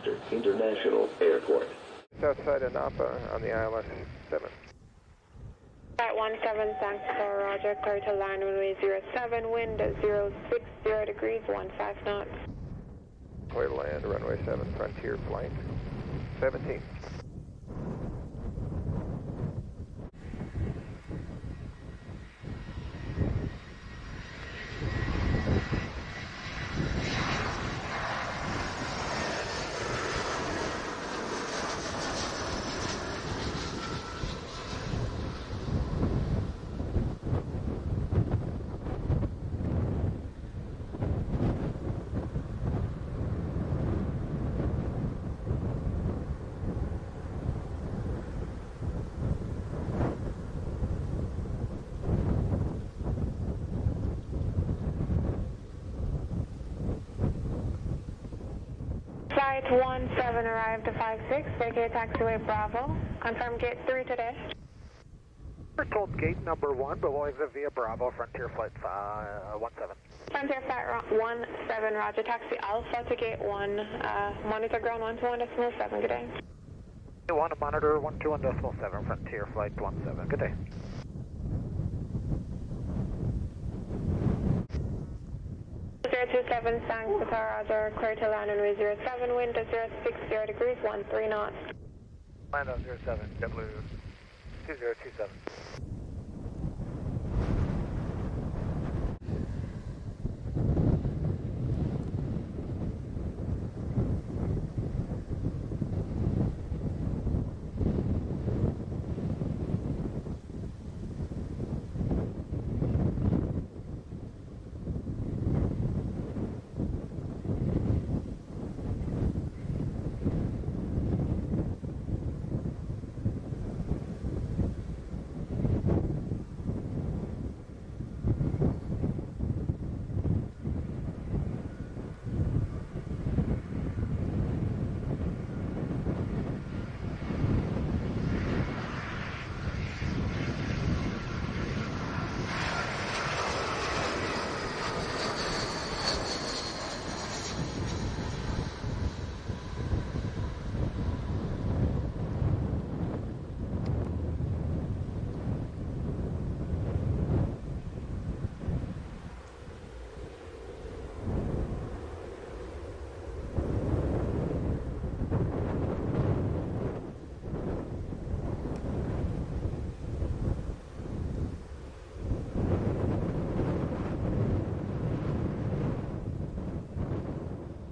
Sangster International Airport. Outside of Napa on the ILS 7. Flight 17 Sangster, roger, clear to line runway 07, wind 060 degrees, 15 knots. Clear to land, runway 7, Frontier Flight 17. Flight 17 arrived to 56, vacate taxiway Bravo. Confirm gate 3 today. We're told gate number 1, but we'll exit via Bravo, Frontier Flight 17. Frontier Flight 17, roger, taxi Alpha to gate 1, monitor ground 121.7, good day. 1 to monitor 121.7, Frontier Flight 17, good day. Zero 27 Sangster, roger, clear to land runway 07, wind 060 degrees, 13 knots. Land on 07, JetBlue 2027.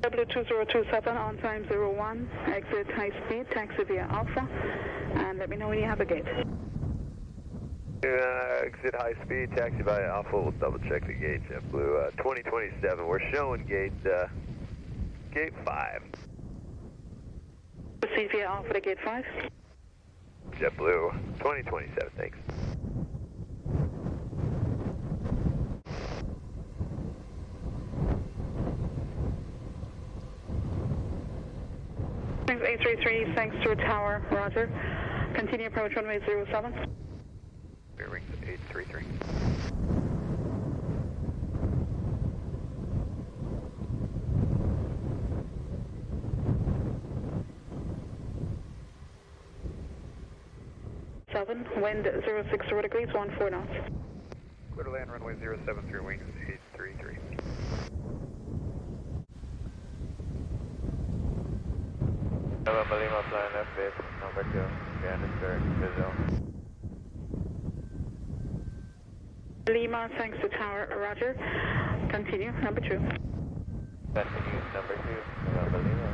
JetBlue 2027 on time 01, exit high speed, taxi via Alpha, and let me know when you have a gate. Exit high speed, taxi via Alpha, we'll double check the gate, JetBlue 2027, we're showing gate 5. Proceed via Alpha to gate 5. JetBlue 2027, thanks. Thanks 833, Sangster Tower, roger. Continue approach runway 07. Rear wings 833. Wind 060 degrees, 14 knots. Clear to land runway 07 through wings 833. November Lima flying left base, number 2, Johannesburg, Brazil. Lima, Sangster Tower, roger. Continue, number 2. Continue, number 2, November Lima.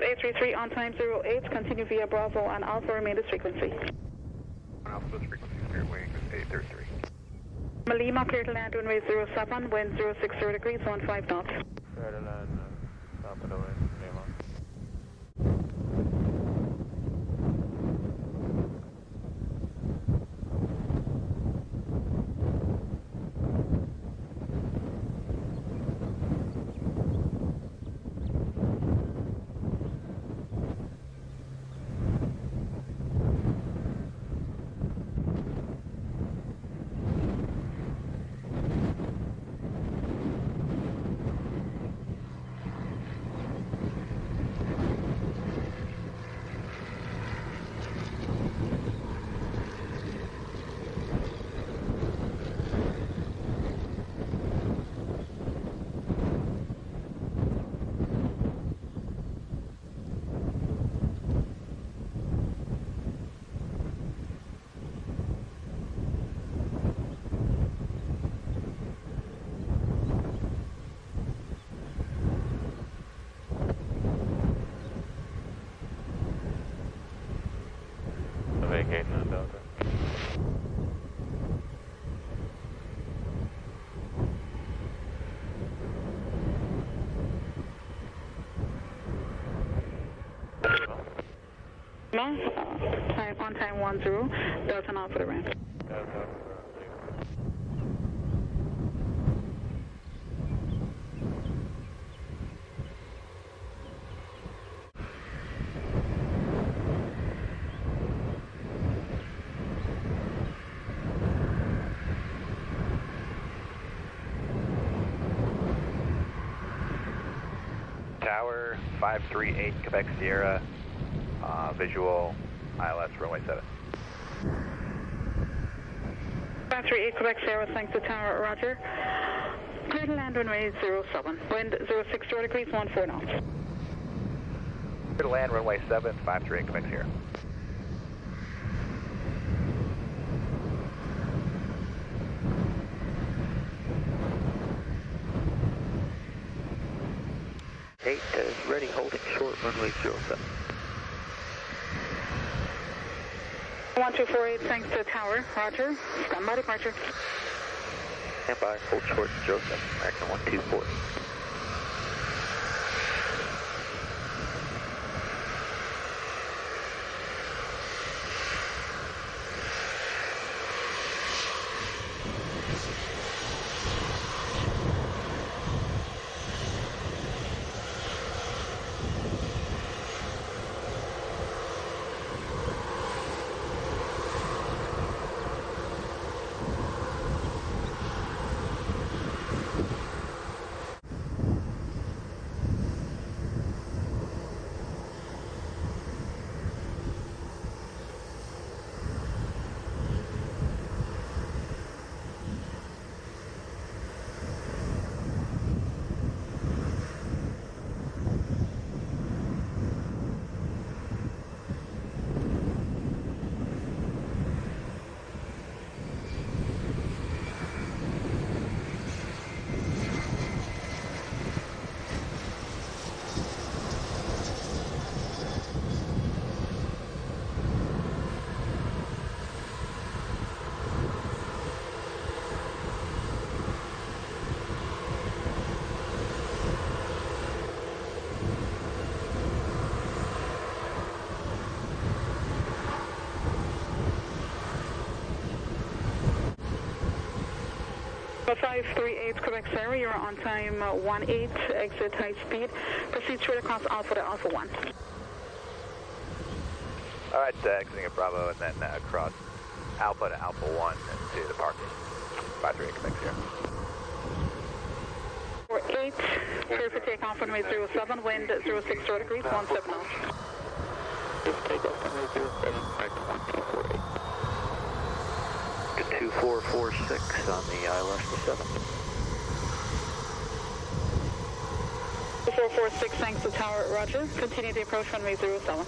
833 on time 08, continue via Bravo and Alpha, remain this frequency. Alpha, this frequency, clear wing 833. Malima, clear to land, runway 07, wind 060 degrees, 15 knots. Clear to land, top of the wind, Lima. Vacating on Delta. On time 10, Delta now for the ramp. Delta. Tower 538 Quebec Sierra, visual ILS runway 7. 538 Quebec Sierra, thanks to Tower, roger. Clear to land, runway 07, wind 060 degrees, 14 knots. Clear to land, runway 7, 538 Quebec Sierra. Is ready, holding short, runway 07. 1248, thanks to Tower, roger. Stand by departure. Stand by, hold short, 07, American 124. But 538 Quebec Sierra, you're on time 18, exit high speed. Proceed straight across Alpha to Alpha 1. Alright, exiting at Bravo and then across Alpha to Alpha 1 and to the parking. 538 Quebec Sierra. 48, clear for takeoff runway 07, wind 060 degrees, 17 knots. Takeoff runway 07, American 124. 2446 on the ILS to 7. 2446, thanks to Tower, roger. Continue the approach runway 07.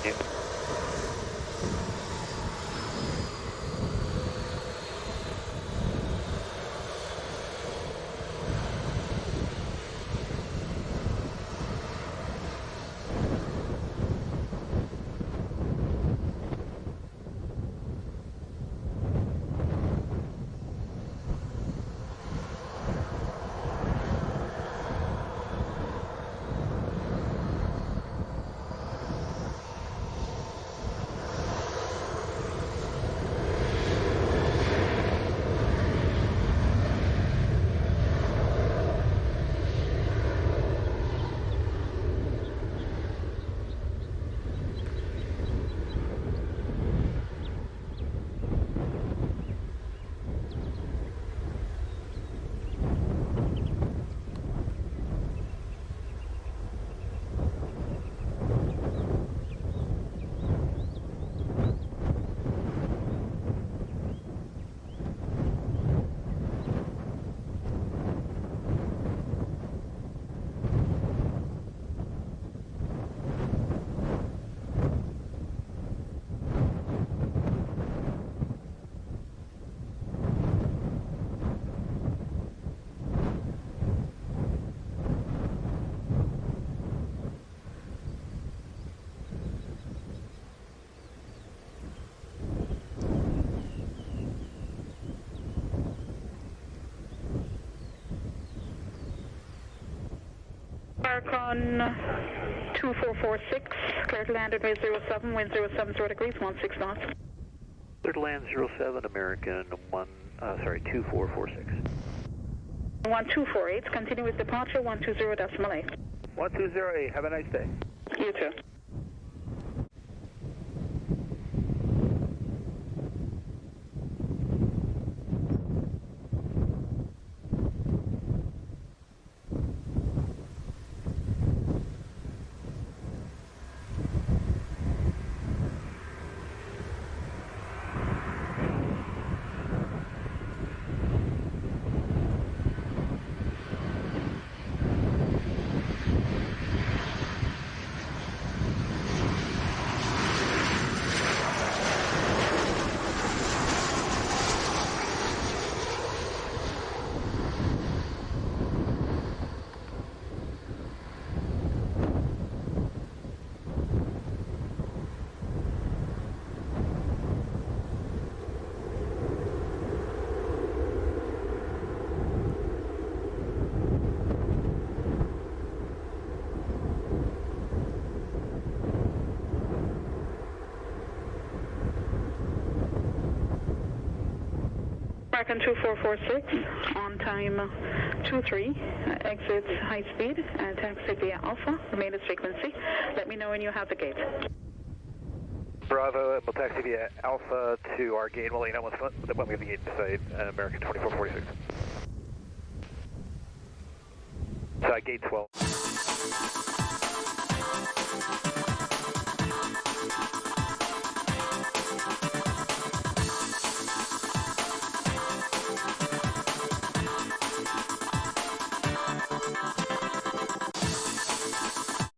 Yeah. Park on 2446, clear to land at runway 07, wind 070 degrees, 16 knots. Clear to land 07, American 2446. 1248, continue with departure 120.8. 1208, have a nice day. You too. American 2446, on time 23, exit high speed, and taxi via Alpha, remain as frequency. Let me know when you have the gate. Bravo, we'll taxi via Alpha to our gate. We'll let you know when we have the gate inside American 2446. Gate 12.